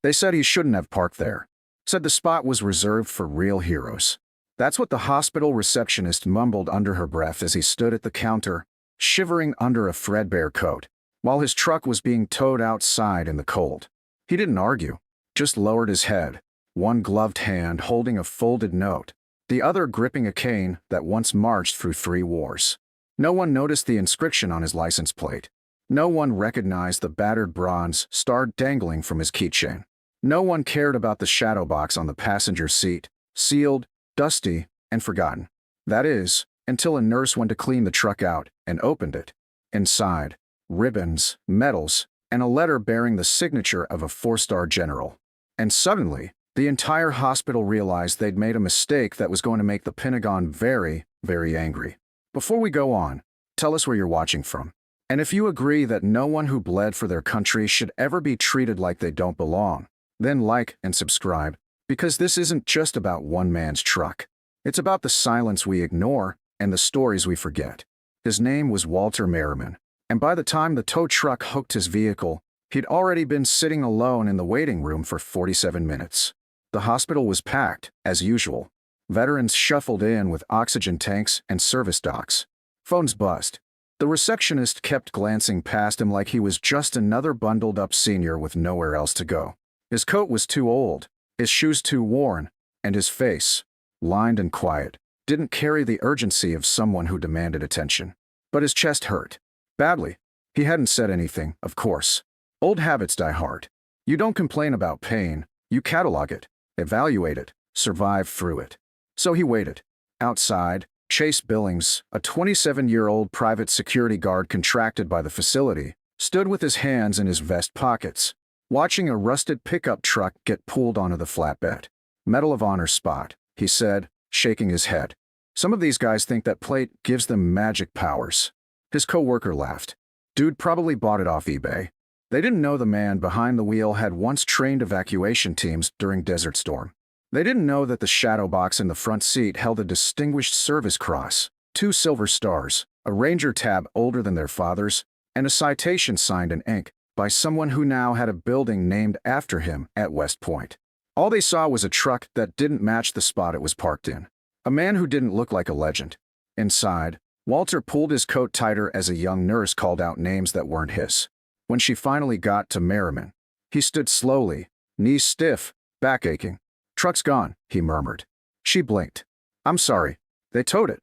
They said he shouldn't have parked there. Said the spot was reserved for real heroes. That's what the hospital receptionist mumbled under her breath as he stood at the counter, shivering under a threadbare coat, while his truck was being towed outside in the cold. He didn't argue, just lowered his head, one gloved hand holding a folded note, the other gripping a cane that once marched through 3 wars. No one noticed the inscription on his license plate. No one recognized the battered bronze star dangling from his keychain. No one cared about the shadow box on the passenger seat, sealed, dusty, and forgotten. That is, until a nurse went to clean the truck out and opened it. Inside, ribbons, medals, and a letter bearing the signature of a 4-star general. And suddenly, the entire hospital realized they'd made a mistake that was going to make the Pentagon very, very angry. Before we go on, tell us where you're watching from. And if you agree that no one who bled for their country should ever be treated like they don't belong, then like and subscribe, because this isn't just about one man's truck. It's about the silence we ignore and the stories we forget. His name was Walter Merriman, and by the time the tow truck hooked his vehicle, he'd already been sitting alone in the waiting room for 47 minutes. The hospital was packed, as usual. Veterans shuffled in with oxygen tanks and service docs. Phones buzzed. The receptionist kept glancing past him like he was just another bundled-up senior with nowhere else to go. His coat was too old, his shoes too worn, and his face, lined and quiet, didn't carry the urgency of someone who demanded attention. But his chest hurt. Badly. He hadn't said anything, of course. Old habits die hard. You don't complain about pain, you catalog it, evaluate it, survive through it. So he waited. Outside, Chase Billings, a 27-year-old private security guard contracted by the facility, stood with his hands in his vest pockets, watching a rusted pickup truck get pulled onto the flatbed. Medal of Honor spot, he said, shaking his head. Some of these guys think that plate gives them magic powers. His coworker laughed. Dude probably bought it off eBay. They didn't know the man behind the wheel had once trained evacuation teams during Desert Storm. They didn't know that the shadow box in the front seat held a Distinguished Service Cross, 2 silver stars, a Ranger tab older than their father's, and a citation signed in ink by someone who now had a building named after him at West Point. All they saw was a truck that didn't match the spot it was parked in. A man who didn't look like a legend. Inside, Walter pulled his coat tighter as a young nurse called out names that weren't his. When she finally got to Merriman, he stood slowly, knees stiff, back aching. "Truck's gone," he murmured. She blinked. "I'm sorry. They towed it."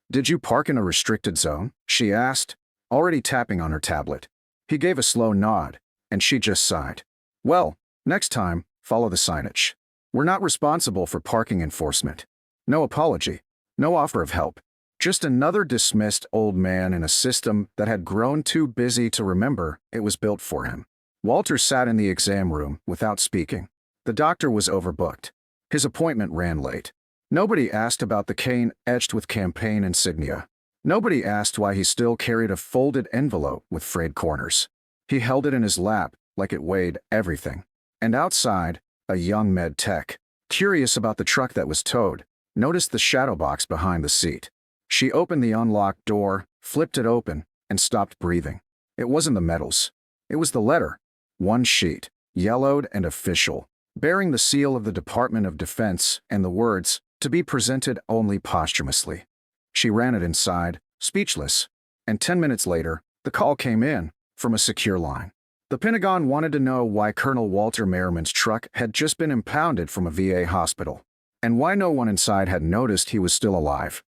"Did you park in a restricted zone?" she asked, already tapping on her tablet. He gave a slow nod, and she just sighed. "Well, next time, follow the signage. We're not responsible for parking enforcement." No apology, no offer of help. Just another dismissed old man in a system that had grown too busy to remember it was built for him. Walter sat in the exam room without speaking. The doctor was overbooked. His appointment ran late. Nobody asked about the cane etched with campaign insignia. Nobody asked why he still carried a folded envelope with frayed corners. He held it in his lap like it weighed everything. And outside, a young med tech, curious about the truck that was towed, noticed the shadow box behind the seat. She opened the unlocked door, flipped it open, and stopped breathing. It wasn't the medals. It was the letter. One sheet, yellowed and official, bearing the seal of the Department of Defense and the words, "To be presented only posthumously." She ran it inside, speechless. And 10 minutes later, the call came in, from a secure line. The Pentagon wanted to know why Colonel Walter Merriman's truck had just been impounded from a VA hospital, and why no one inside had noticed he was still alive.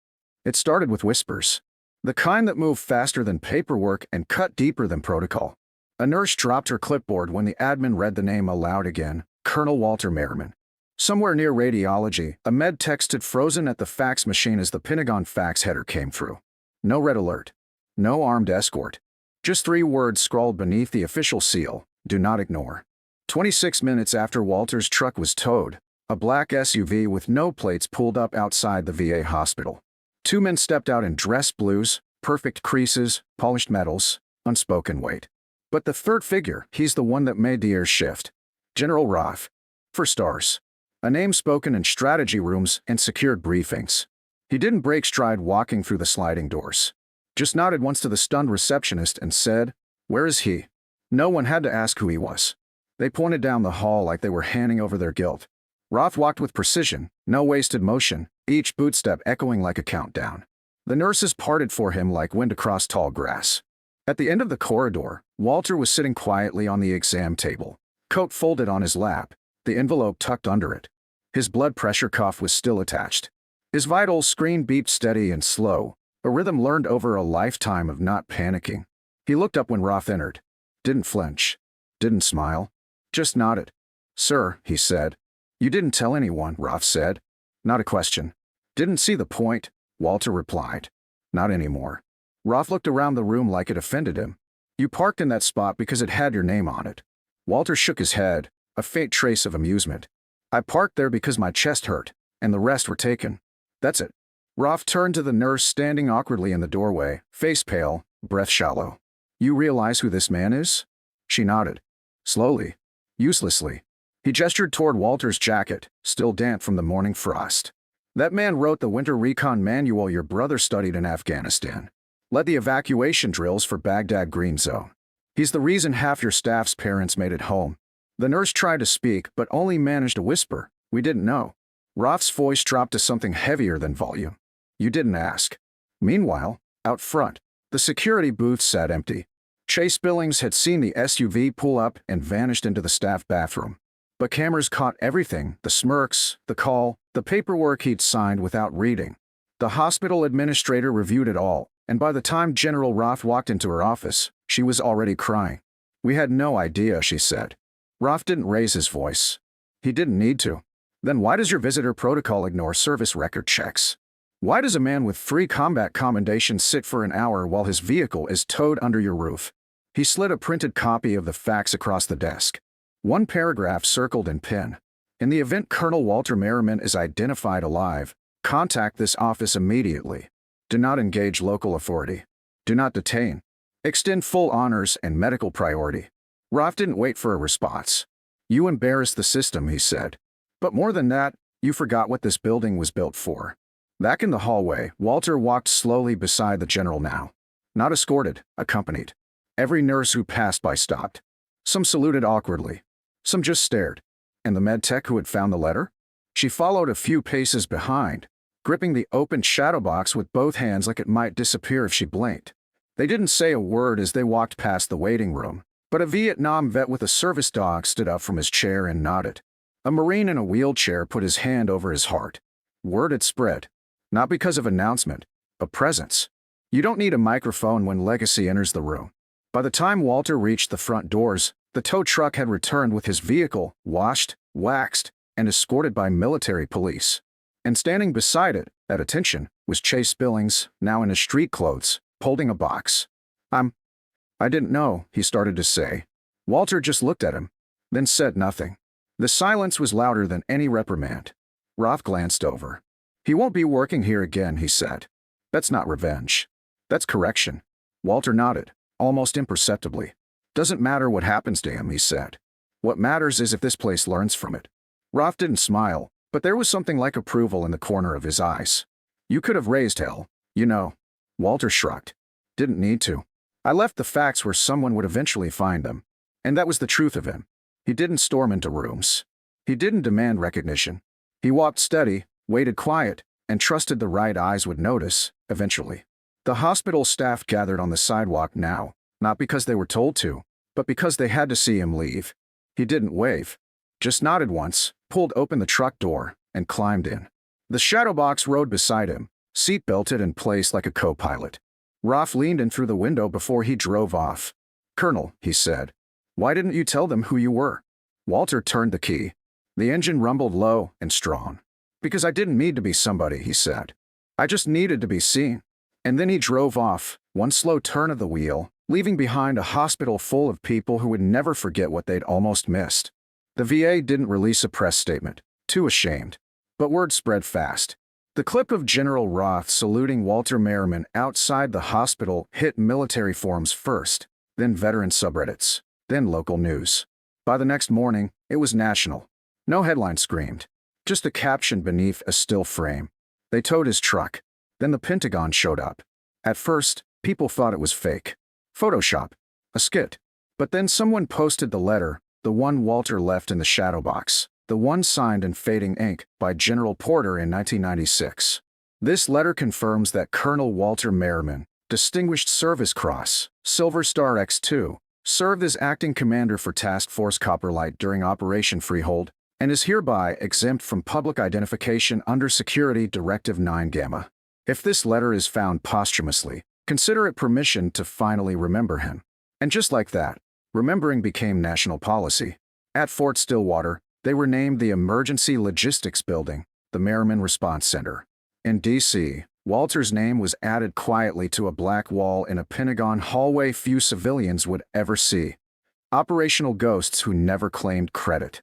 It started with whispers. The kind that moved faster than paperwork and cut deeper than protocol. A nurse dropped her clipboard when the admin read the name aloud again, Colonel Walter Merriman. Somewhere near radiology, a med tech stood frozen at the fax machine as the Pentagon fax header came through. No red alert. No armed escort. Just 3 words scrawled beneath the official seal, "Do not ignore." 26 minutes after Walter's truck was towed, a black SUV with no plates pulled up outside the VA hospital. 2 men stepped out in dress blues, perfect creases, polished metals, unspoken weight. But the third figure, he's the one that made the air shift. General Roth. For stars. A name spoken in strategy rooms and secured briefings. He didn't break stride walking through the sliding doors. Just nodded once to the stunned receptionist and said, "Where is he?" No one had to ask who he was. They pointed down the hall like they were handing over their guilt. Roth walked with precision, no wasted motion, each bootstep echoing like a countdown. The nurses parted for him like wind across tall grass. At the end of the corridor, Walter was sitting quietly on the exam table, coat folded on his lap, the envelope tucked under it. His blood pressure cuff was still attached. His vital screen beeped steady and slow, a rhythm learned over a lifetime of not panicking. He looked up when Roth entered. Didn't flinch. Didn't smile. Just nodded. "Sir," he said. "You didn't tell anyone," Roth said. "Not a question." "Didn't see the point," Walter replied. "Not anymore." Roth looked around the room like it offended him. "You parked in that spot because it had your name on it." Walter shook his head, a faint trace of amusement. "I parked there because my chest hurt, and the rest were taken. That's it." Roth turned to the nurse standing awkwardly in the doorway, face pale, breath shallow. "You realize who this man is?" She nodded. Slowly. Uselessly. He gestured toward Walter's jacket, still damp from the morning frost. "That man wrote the winter recon manual your brother studied in Afghanistan. Led the evacuation drills for Baghdad Green Zone. He's the reason half your staff's parents made it home." The nurse tried to speak, but only managed to whisper, "We didn't know." Roth's voice dropped to something heavier than volume. "You didn't ask." Meanwhile, out front, the security booth sat empty. Chase Billings had seen the SUV pull up and vanished into the staff bathroom. But cameras caught everything, the smirks, the call, the paperwork he'd signed without reading. The hospital administrator reviewed it all, and by the time General Roth walked into her office, she was already crying. "We had no idea," she said. Roth didn't raise his voice. He didn't need to. "Then why does your visitor protocol ignore service record checks? Why does a man with 3 combat commendations sit for an hour while his vehicle is towed under your roof?" He slid a printed copy of the facts across the desk. One paragraph circled in pen. "In the event Colonel Walter Merriman is identified alive, contact this office immediately. Do not engage local authority. Do not detain. Extend full honors and medical priority." Roth didn't wait for a response. "You embarrassed the system," he said. "But more than that, you forgot what this building was built for." Back in the hallway, Walter walked slowly beside the general now. Not escorted, accompanied. Every nurse who passed by stopped. Some saluted awkwardly. Some just stared. And the med tech who had found the letter? She followed a few paces behind, gripping the open shadow box with both hands like it might disappear if she blinked. They didn't say a word as they walked past the waiting room, but a Vietnam vet with a service dog stood up from his chair and nodded. A Marine in a wheelchair put his hand over his heart. Word had spread. Not because of announcement, but presence. You don't need a microphone when legacy enters the room. By the time Walter reached the front doors, the tow truck had returned with his vehicle, washed, waxed, and escorted by military police. And standing beside it, at attention, was Chase Billings, now in his street clothes, holding a box. I didn't know," he started to say. Walter just looked at him, then said nothing. The silence was louder than any reprimand. Roth glanced over. "He won't be working here again," he said. "That's not revenge. That's correction." Walter nodded, almost imperceptibly. "Doesn't matter what happens to him," he said. "What matters is if this place learns from it." Roth didn't smile, but there was something like approval in the corner of his eyes. "You could have raised hell, you know." Walter shrugged. "Didn't need to. I left the facts where someone would eventually find them. And that was the truth of him. He didn't storm into rooms. He didn't demand recognition. He walked steady, waited quiet, and trusted the right eyes would notice, eventually. The hospital staff gathered on the sidewalk now, not because they were told to, but because they had to see him leave. He didn't wave. Just nodded once, pulled open the truck door, and climbed in. The shadow box rode beside him, seat belted in place like a co-pilot. Roth leaned in through the window before he drove off. "Colonel," he said, "why didn't you tell them who you were?" Walter turned the key. The engine rumbled low and strong. "Because I didn't need to be somebody," he said. "I just needed to be seen." And then he drove off, one slow turn of the wheel, leaving behind a hospital full of people who would never forget what they'd almost missed. The VA didn't release a press statement, too ashamed. But word spread fast. The clip of General Roth saluting Walter Merriman outside the hospital hit military forums first, then veteran subreddits, then local news. By the next morning, it was national. No headline screamed, just a caption beneath a still frame. They towed his truck. Then the Pentagon showed up. At first, people thought it was fake. Photoshop. A skit. But then someone posted the letter, the one Walter left in the shadow box, the one signed in fading ink by General Porter in 1996. This letter confirms that Colonel Walter Merriman, Distinguished Service Cross, Silver Star X2, served as acting commander for Task Force Copperlight during Operation Freehold, and is hereby exempt from public identification under Security Directive 9 Gamma. If this letter is found posthumously, consider it permission to finally remember him. And just like that, remembering became national policy. At Fort Stillwater, they were named the Emergency Logistics Building, the Merriman Response Center. In D.C., Walter's name was added quietly to a black wall in a Pentagon hallway few civilians would ever see. Operational ghosts who never claimed credit.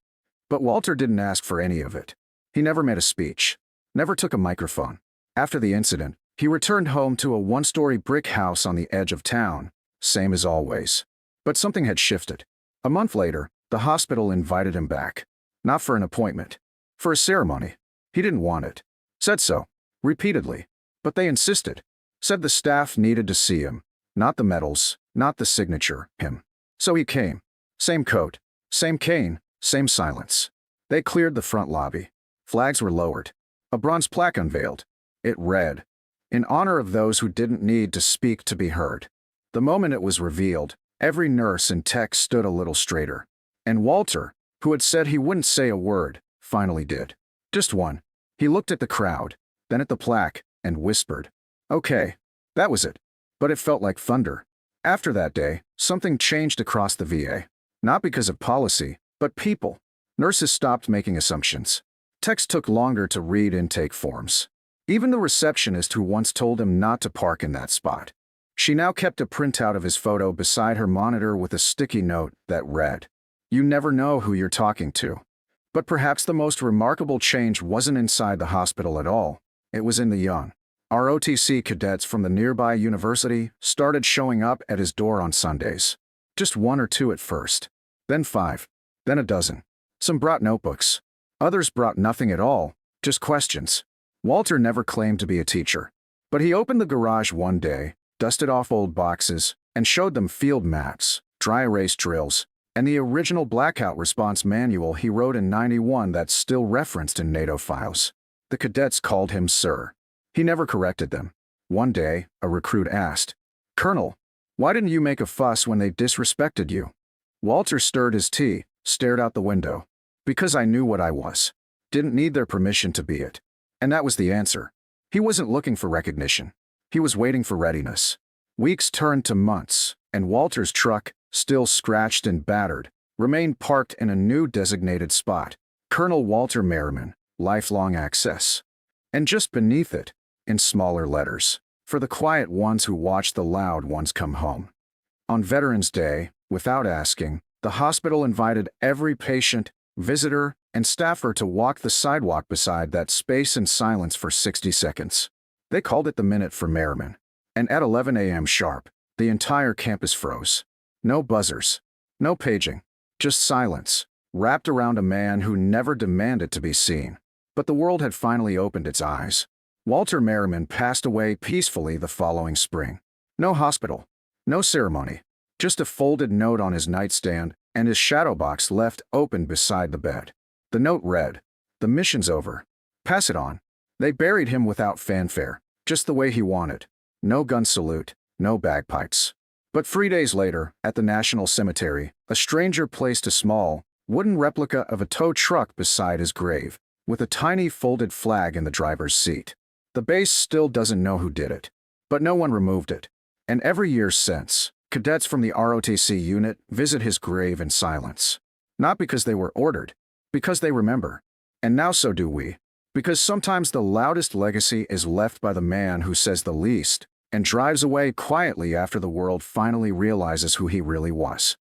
But Walter didn't ask for any of it. He never made a speech, never took a microphone. After the incident, he returned home to a one-story brick house on the edge of town, same as always. But something had shifted. A month later, the hospital invited him back. Not for an appointment. For a ceremony. He didn't want it. Said so. Repeatedly. But they insisted. Said the staff needed to see him. Not the medals, not the signature, him. So he came. Same coat, same cane, same silence. They cleared the front lobby. Flags were lowered. A bronze plaque unveiled. It read, "In honor of those who didn't need to speak to be heard." The moment it was revealed, every nurse and tech stood a little straighter. And Walter, who had said he wouldn't say a word, finally did. Just one. He looked at the crowd, then at the plaque, and whispered, "Okay, that was it." But it felt like thunder. After that day, something changed across the VA. Not because of policy, but people. Nurses stopped making assumptions. Techs took longer to read intake forms. Even the receptionist who once told him not to park in that spot. She now kept a printout of his photo beside her monitor with a sticky note that read, "You never know who you're talking to." But perhaps the most remarkable change wasn't inside the hospital at all. It was in the young. ROTC cadets from the nearby university started showing up at his door on Sundays. Just one or two at first. Then 5. Then a dozen. Some brought notebooks. Others brought nothing at all, just questions. Walter never claimed to be a teacher. But he opened the garage one day, dusted off old boxes, and showed them field maps, dry erase drills, and the original blackout response manual he wrote in '91 that's still referenced in NATO files. The cadets called him Sir. He never corrected them. One day, a recruit asked, "Colonel, why didn't you make a fuss when they disrespected you?" Walter stirred his tea, stared out the window. "Because I knew what I was. Didn't need their permission to be it." And that was the answer. He wasn't looking for recognition. He was waiting for readiness. Weeks turned to months, and Walter's truck, still scratched and battered, remained parked in a new designated spot. Colonel Walter Merriman, lifelong access. And just beneath it, in smaller letters, for the quiet ones who watch the loud ones come home. On Veterans Day, without asking, the hospital invited every patient, visitor, and staffer to walk the sidewalk beside that space in silence for 60 seconds. They called it the Minute for Merriman. And at 11 a.m. sharp, the entire campus froze. No buzzers. No paging. Just silence, wrapped around a man who never demanded to be seen. But the world had finally opened its eyes. Walter Merriman passed away peacefully the following spring. No hospital. No ceremony. Just a folded note on his nightstand and his shadow box left open beside the bed. The note read, "The mission's over. Pass it on." They buried him without fanfare, just the way he wanted. No gun salute, no bagpipes. But 3 days later, at the National Cemetery, a stranger placed a small, wooden replica of a tow truck beside his grave, with a tiny folded flag in the driver's seat. The base still doesn't know who did it, but no one removed it. And every year since, cadets from the ROTC unit visit his grave in silence. Not because they were ordered, because they remember. And now so do we. Because sometimes the loudest legacy is left by the man who says the least, and drives away quietly after the world finally realizes who he really was.